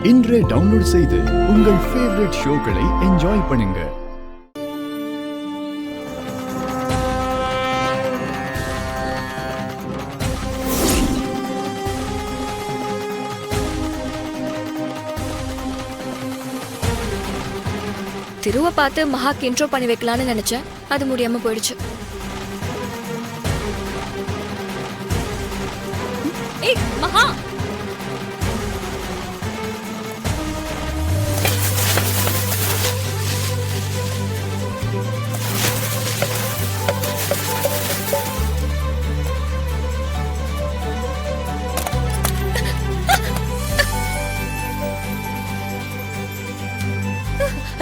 இன்றே டவுன்லோட் செய்து உங்கள் ஃபேவரட் ஷோக்களை என்ஜாய் பண்ணுங்க. திருவ பார்த்து மகாக்கு இன்ட்ரோ பண்ணி வைக்கலான்னு நினைச்சேன். அது முடியாம போயிடுச்சு. ஏய் மகா,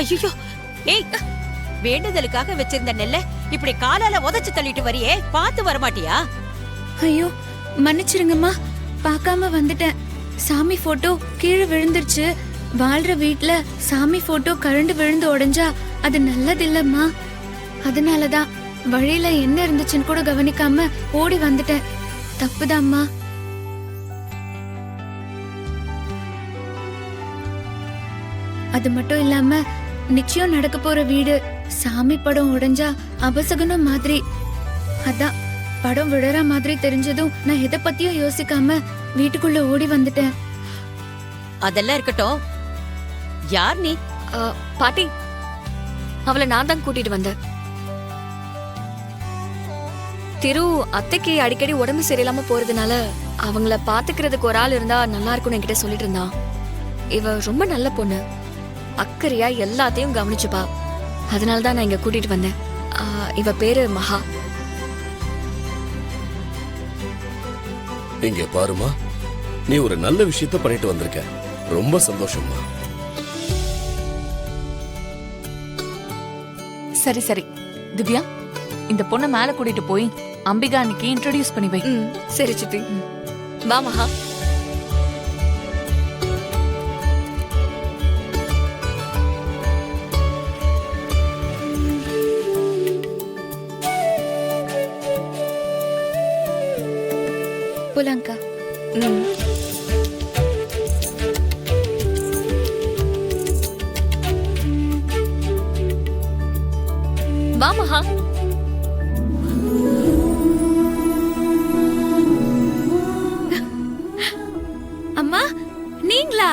ஐயோ, ஏய், வேண்டுதலுக்காக வச்சிருந்த நெல்ல இப்படி காலால உதைச்சு தள்ளிட்டு வரியே, பார்த்து வரமாட்டியா? ஐயோ மன்னிச்சிருங்கம்மா, பார்க்காம வந்துட்டேன். சாமி போட்டோ கீழே விழுந்துருச்சு. வாழ்ற வீட்ல சாமி போட்டோ கரண்டு விழுந்து உடைஞ்சா அது நல்லது இல்லம்மா. அதனாலதான் வழியில என்ன இருந்துச்சுன்னு கூட கவனிக்காம ஓடி வந்துட்டேன். தப்புதாம்மா. அது மட்டும் இல்லாம நிச்சயம் நடக்க போற வீடு சாமி படம் உடைஞ்சா அபசகுனம் மாதிரி. அதான் படம் விழற மாதிரி தெரிஞ்சதும் நான் எதை பத்தியும் யோசிக்காம வீட்டுக்குள்ள ஓடி வந்துட்டேன். அதெல்லாம் இருக்கட்டும், யார் நீ? பாட்டி, அவளை நான் தான் கூட்டிட்டு வந்தேன். திரு அத்தைக்கு அடிக்கடி உடம்பு சரியில்லாம போறதுனால அவங்கள பாத்துக்கிறதுக்கு ஒரு ஆள் இருந்தா நல்லா இருக்கும்னு என்கிட்ட சொல்லிட்டு இருந்தான். இவ ரொம்ப நல்ல பொண்ணு, அக்கறையா எல்லாத்தையும் கவனிச்சுப்பா. அதனாலதான் நான் இங்க கூட்டிட்டு வந்தேன். இவ பேரு மகா. இங்க பாருமா, நீ ஒரு நல்ல விஷயத்த பண்ணிட்டு வந்திருக்க. ரொம்ப சந்தோஷமா. சரி சரி திவ்யா, இந்த பொண்ணை மேல கூட்டிட்டு போய் அம்பிகா அன்னைக்கு இன்ட்ரோடியூஸ் பண்ணி வை. சரி சித்தி, வா மகா. புலங்கா. வா மகா. அம்மா, நீங்களா?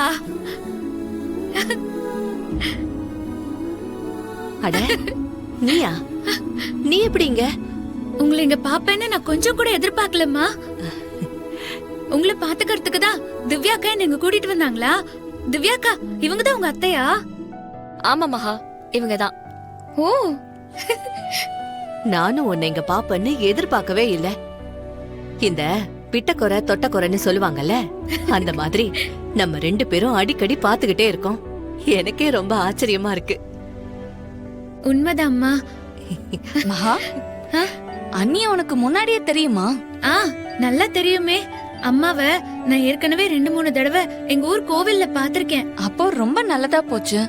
அட, நீயா? நீ எப்படிங்க? உங்களை இங்க பாப்பேன்னு நான் கொஞ்சம் கூட எதிர்பார்க்கலம்மா. உங்களை பாத்துக்கிறதுக்கு தான் திவ்யாக்கா நீங்க கூட்டிட்டு வந்தாங்களா? திவ்யாக்கா, இவங்க தான் உங்க அத்தையா? ஆமா மகா, இவங்கதான். ஓ, நானும் உன்னை இங்க பாப்பன்னு எதிர்பார்க்கவே இல்ல. இந்த பிட்டக்குறை தொட்டக்குறைன்னு சொல்லுவாங்கல்ல, அந்த மாதிரி நம்ம ரெண்டு பேரும் அடிக்கடி பாத்துக்கிட்டே இருக்கோம். எனக்கே ரொம்ப ஆச்சரியமா இருக்கு. உண்மைதாம்மா. மகா, அண்ணிய உனக்கு முன்னாடியே தெரியுமா? நல்லா தெரியுமே. அம்மாவை நான் ஏற்கனவே 2-3 தடவை எங்க ஊர் கோவில்ல பாத்திருக்கேன். அப்போ ரொம்ப நல்லதா போச்சு.